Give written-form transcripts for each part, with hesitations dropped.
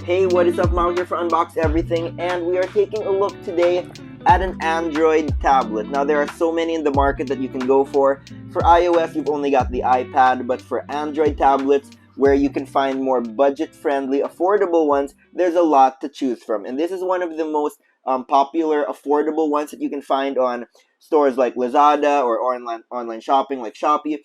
Hey, what is up? Mao here for Unbox Everything, and we are taking a look today at an Android tablet. Now, there are so many in the market that you can go for. For iOS, you've only got the iPad, but for Android tablets, where you can find more budget-friendly, affordable ones, there's a lot to choose from. And this is one of the most popular, affordable ones that you can find on stores like Lazada or online shopping like Shopee.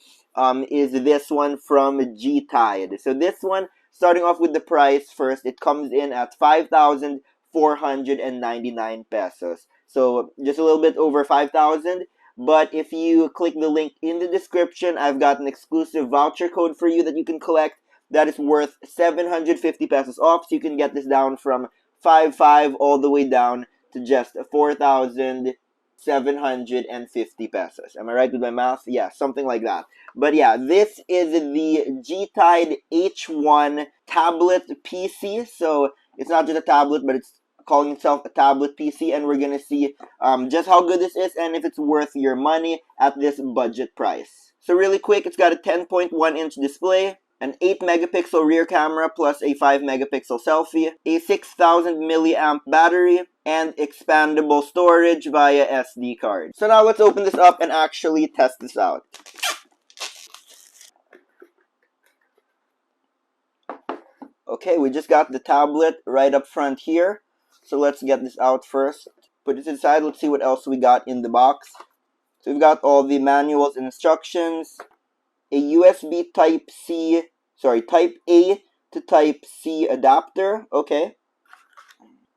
Is this one from G-Tide. So this one, starting off with the price first, it comes in at 5,499 pesos. So just a little bit over 5,000. But if you click the link in the description, I've got an exclusive voucher code for you that you can collect that is worth 750 pesos off. So you can get this down from 5,500 all the way down to just 4,750 pesos. Am I right with my math? Yeah, something like that. But yeah, this is the G-Tide H1 tablet PC. So it's not just a tablet, but it's calling itself a tablet PC, and we're gonna see just how good this is and if it's worth your money at this budget price. So really quick, it's got a 10.1-inch display, an 8 megapixel rear camera plus a 5 megapixel selfie, a 6,000 milliamp battery, and expandable storage via SD card. So now let's open this up and actually test this out. Okay, we just got the tablet right up front here. So let's get this out first. Put it inside. Let's see what else we got in the box. So we've got all the manuals and instructions, a USB Type A to Type C adapter. Okay.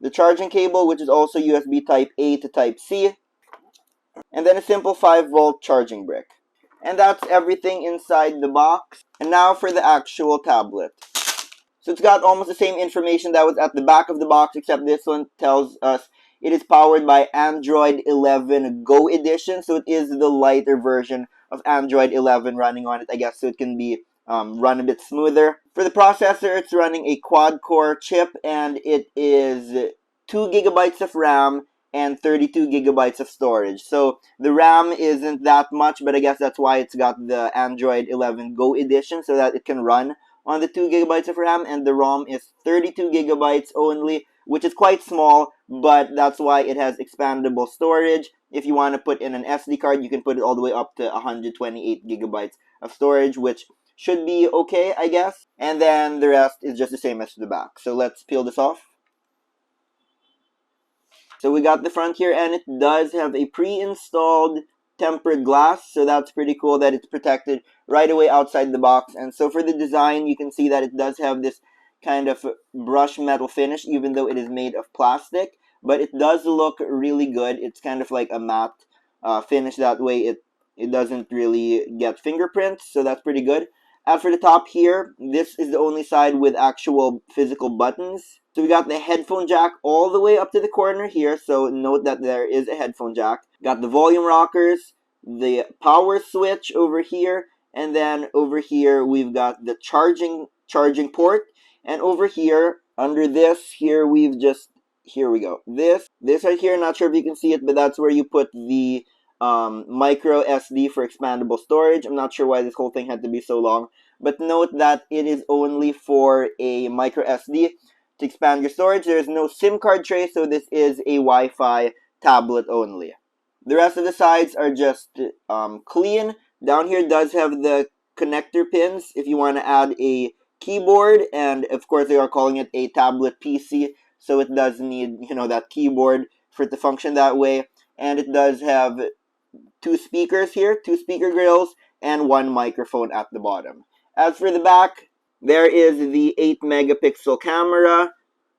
The charging cable, which is also USB Type A to Type C. And then a simple 5-volt charging brick. And that's everything inside the box. And now for the actual tablet. So it's got almost the same information that was at the back of the box, except this one tells us it is powered by Android 11 Go Edition. So it is the lighter version of Android 11 running on it, I guess, so it can be run a bit smoother. For the processor, it's running a quad-core chip, and it is 2 gigabytes of RAM and 32 gigabytes of storage. So the RAM isn't that much, but I guess that's why it's got the Android 11 Go Edition, so that it can run on the 2 gigabytes of RAM, and the ROM is 32 gigabytes only, which is quite small, but that's why it has expandable storage. If you want to put in an SD card, you can put it all the way up to 128 gigabytes of storage, which should be okay, I guess. And then the rest is just the same as the back. So let's peel this off. So we got the front here, and it does have a pre-installed tempered glass, so that's pretty cool that it's protected right away outside the box. And so for the design, you can see that it does have this kind of brush metal finish, even though it is made of plastic, but it does look really good. It's kind of like a matte finish. That way it doesn't really get fingerprints, so that's pretty good. As for the top here, this is the only side with actual physical buttons. So we got the headphone jack all the way up to the corner here, so note that there is a headphone jack. Got the volume rockers, the power switch over here, and then over here we've got the charging port, and over here, under this, here we go. This right here, not sure if you can see it, but that's where you put the micro SD for expandable storage. I'm not sure why this whole thing had to be so long, but note that it is only for a micro SD to expand your storage. There is no SIM card tray, so this is a Wi-Fi tablet only. The rest of the sides are just clean. Down here does have the connector pins if you want to add a keyboard, and of course they are calling it a tablet PC, so it does need, that keyboard for it to function that way. And it does have 2 speakers here, 2 speaker grills, and 1 microphone at the bottom. As for the back, there is the 8 megapixel camera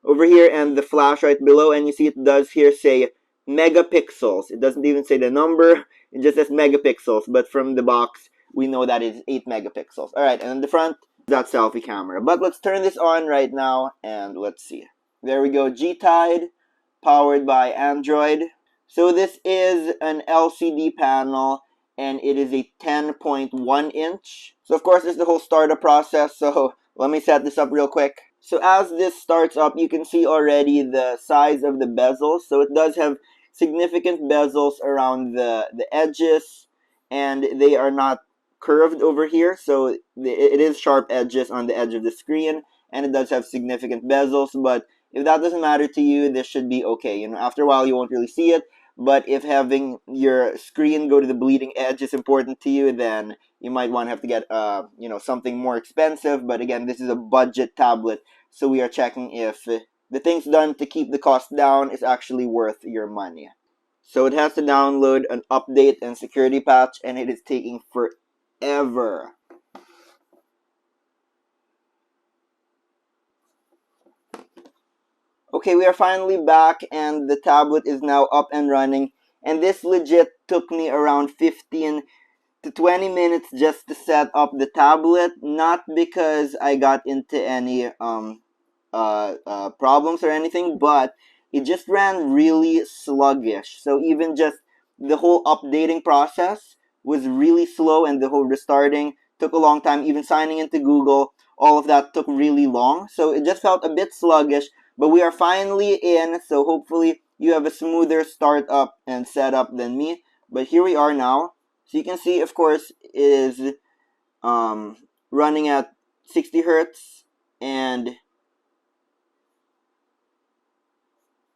over here and the flash right below, and you see it does here say megapixels. It doesn't even say the number, it just says megapixels, but from the box we know that it's 8 megapixels. Alright, and in the front, that selfie camera. But let's turn this on right now and let's see. There we go, G-Tide, powered by Android. So this is an LCD panel, and it is a 10.1 inch. So of course, this is the whole startup process, so let me set this up real quick. So as this starts up, you can see already the size of the bezels. So it does have significant bezels around the edges, and they are not curved over here, so it is sharp edges on the edge of the screen, and it does have significant bezels, but if that doesn't matter to you, this should be okay. You know, after a while you won't really see it, but if having your screen go to the bleeding edge is important to you, then you might want to have to get you know, something more expensive. But again, this is a budget tablet, so we are checking if the things done to keep the cost down is actually worth your money. So it has to download an update and security patch, and it is taking forever. Okay, we are finally back, and the tablet is now up and running. And this legit took me around 15 to 20 minutes just to set up the tablet. Not because I got into any problems or anything, but it just ran really sluggish. So even just the whole updating process was really slow, and the whole restarting took a long time. Even signing into Google, all of that took really long. So it just felt a bit sluggish, but we are finally in, so hopefully you have a smoother startup and setup than me. But here we are now. So you can see, of course, it is running at 60 hertz, and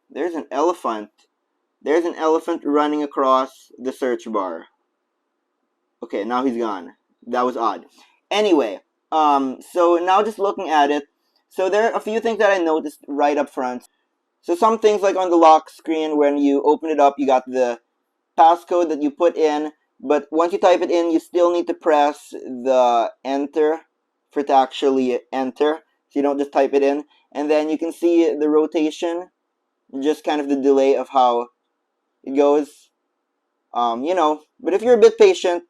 there's an elephant. There's an elephant running across the search bar. Okay, now he's gone. That was odd. Anyway, so now just looking at it, so there are a few things that I noticed right up front. So some things, like on the lock screen, when you open it up, you got the passcode that you put in, but once you type it in, you still need to press the enter for it to actually enter. So you don't just type it in. And then you can see the rotation, just kind of the delay of how it goes. You know, but if you're a bit patient,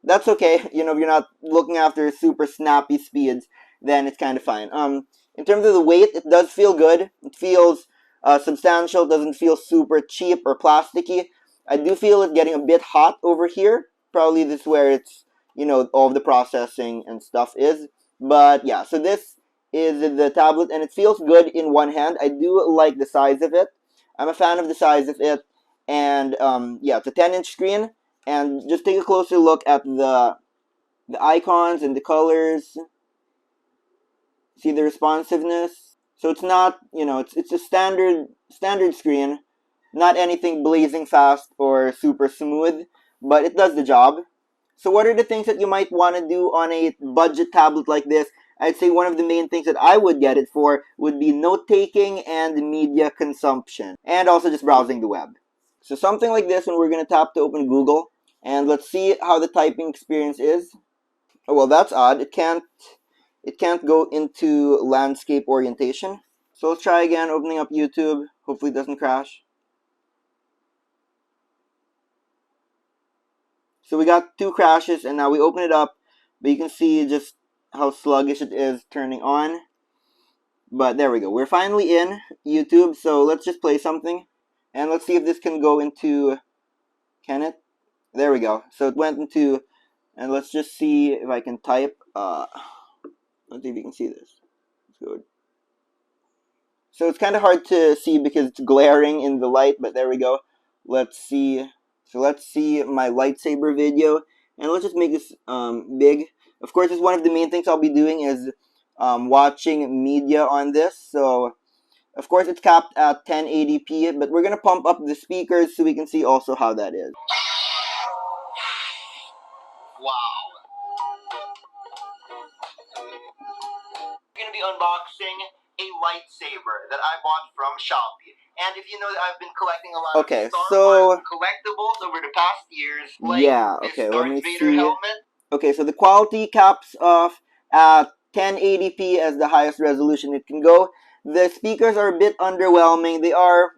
that's okay. You know, if you're not looking after super snappy speeds, then it's kind of fine. In terms of the weight, it does feel good. It feels substantial. It doesn't feel super cheap or plasticky. I do feel it getting a bit hot over here. Probably this is where it's, you know, all of the processing and stuff is. But yeah, so this is the tablet, and it feels good in one hand. I do like the size of it. I'm a fan of the size of it. And yeah, it's a 10-inch screen. And just take a closer look at the icons and the colors. See the responsiveness. So it's not, you know, it's a standard screen, not anything blazing fast or super smooth, but it does the job. So what are the things that you might want to do on a budget tablet like this? I'd say one of the main things that I would get it for would be note-taking and media consumption, and also just browsing the web. So something like this, when we're going to tap to open Google, and let's see how the typing experience is. Oh, well, that's odd. It can't go into landscape orientation. So let's try again, opening up YouTube. Hopefully it doesn't crash. So we got 2 crashes, and now we open it up, but you can see just how sluggish it is turning on. But there we go. We're finally in YouTube, so let's just play something. And let's see if this can go into... Can it? There we go. So it went into... And let's just see if I can type. Let's see if you can see this. It's good. So it's kind of hard to see because it's glaring in the light, but there we go. Let's see. So let's see my lightsaber video, and let's just make this big. Of course, it's one of the main things I'll be doing is watching media on this. So, of course, it's capped at 1080p, but we're going to pump up the speakers so we can see also how that is. Wow. We're going to be unboxing a lightsaber that I bought from Shopee. And if you know that I've been collecting a lot of Star Wars collectibles over the past years, like this Darth Vader helmet. Okay, so the quality caps off at 1080p as the highest resolution it can go. The speakers are a bit underwhelming. They are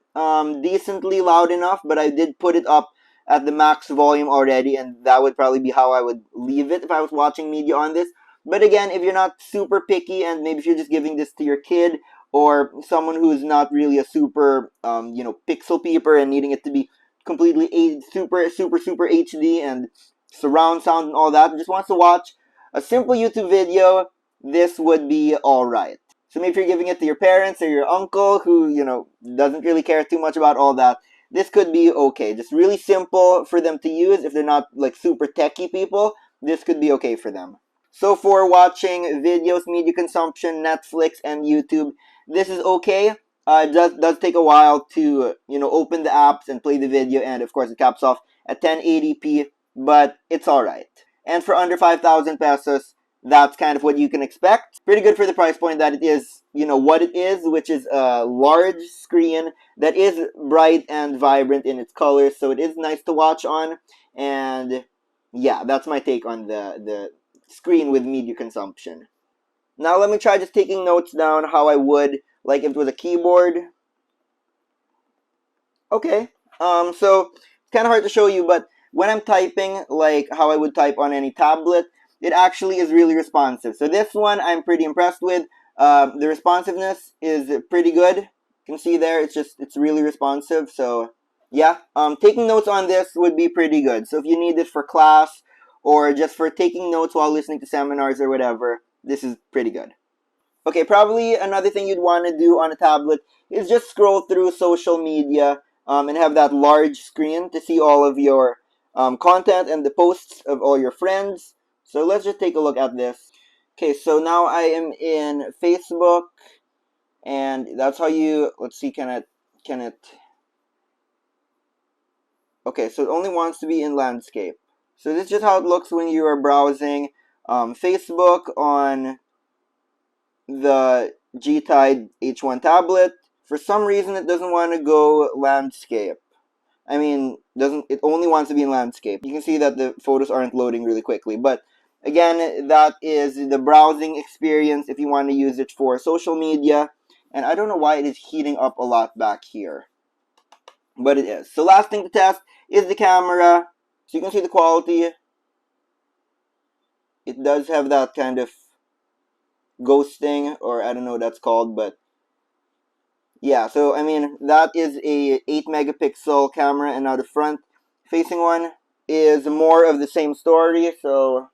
decently loud enough, but I did put it up at the max volume already, and that would probably be how I would leave it if I was watching media on this. But again, if you're not super picky, and maybe if you're just giving this to your kid or someone who's not really a super, you know, pixel peeper and needing it to be completely super HD and surround sound and all that, just wants to watch a simple YouTube video, this would be alright. So maybe if you're giving it to your parents or your uncle who, you know, doesn't really care too much about all that, this could be okay. Just really simple for them to use. If they're not like super techie people, this could be okay for them. So for watching videos, media consumption, Netflix, and YouTube, this is okay. It does take a while to, open the apps and play the video, and of course it caps off at 1080p, but it's alright. And for under 5,000 pesos, that's kind of what you can expect. Pretty good for the price point that it is, what it is, which is a large screen that is bright and vibrant in its colors, so it is nice to watch on. And yeah, that's my take on the screen with media consumption. Now let me try just taking notes down how I would, like if it was a keyboard. Okay, so it's kind of hard to show you, but when I'm typing, like how I would type on any tablet, it actually is really responsive. So this one I'm pretty impressed with. The responsiveness is pretty good. You can see there, it's really responsive. So yeah, taking notes on this would be pretty good. So if you need this for class or just for taking notes while listening to seminars or whatever, this is pretty good. Okay, probably another thing you'd want to do on a tablet is just scroll through social media and have that large screen to see all of your content and the posts of all your friends. So let's just take a look at this. Okay, so now I am in Facebook, and that's how you, let's see, can it, okay, so it only wants to be in landscape. So this is just how it looks when you are browsing Facebook on the G-Tide H1 tablet. For some reason, it doesn't want to go landscape. I mean, it only wants to be in landscape. You can see that the photos aren't loading really quickly. But again, that is the browsing experience if you want to use it for social media. And I don't know why it is heating up a lot back here, but it is. So last thing to test is the camera. So you can see the quality. It does have that kind of ghosting, or I don't know what that's called, but yeah, so I mean, that is a 8 megapixel camera, and now the front facing one is more of the same story. So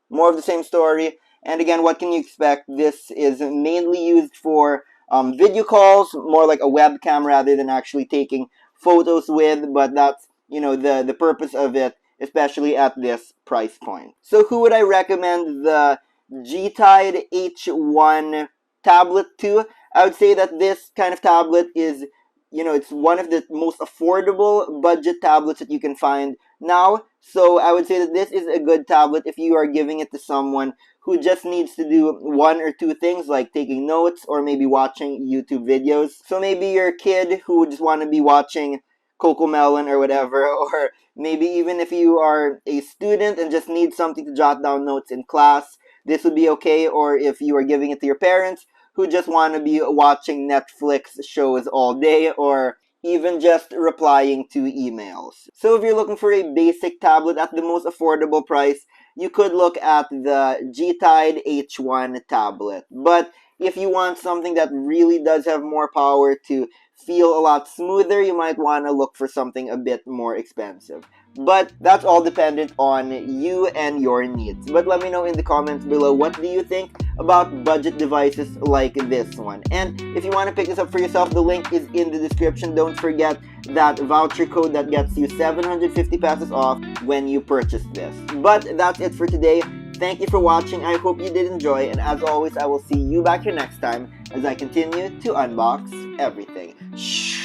more of the same story. And again, what can you expect? This is mainly used for video calls, more like a webcam rather than actually taking photos with, but that's, the purpose of it, especially at this price point. So who would I recommend the G-Tide H1 tablet to? I would say that this kind of tablet is, it's one of the most affordable budget tablets that you can find now. So I would say that this is a good tablet if you are giving it to someone who just needs to do one or two things, like taking notes or maybe watching YouTube videos. So maybe you're a kid who just want to be watching Cocomelon or whatever, or maybe even if you are a student and just need something to jot down notes in class, this would be okay. Or if you are giving it to your parents who just want to be watching Netflix shows all day, or even just replying to emails. So if you're looking for a basic tablet at the most affordable price, you could look at the G-Tide H1 tablet. But if you want something that really does have more power to feel a lot smoother, you might want to look for something a bit more expensive. But that's all dependent on you and your needs. But let me know in the comments below, what do you think about budget devices like this one? And if you want to pick this up for yourself, the link is in the description. Don't forget that voucher code that gets you 750 pesos off when you purchase this. But that's it for today. Thank you for watching. I hope you did enjoy, and as always, I will see you back here next time as I continue to unbox everything. Shh.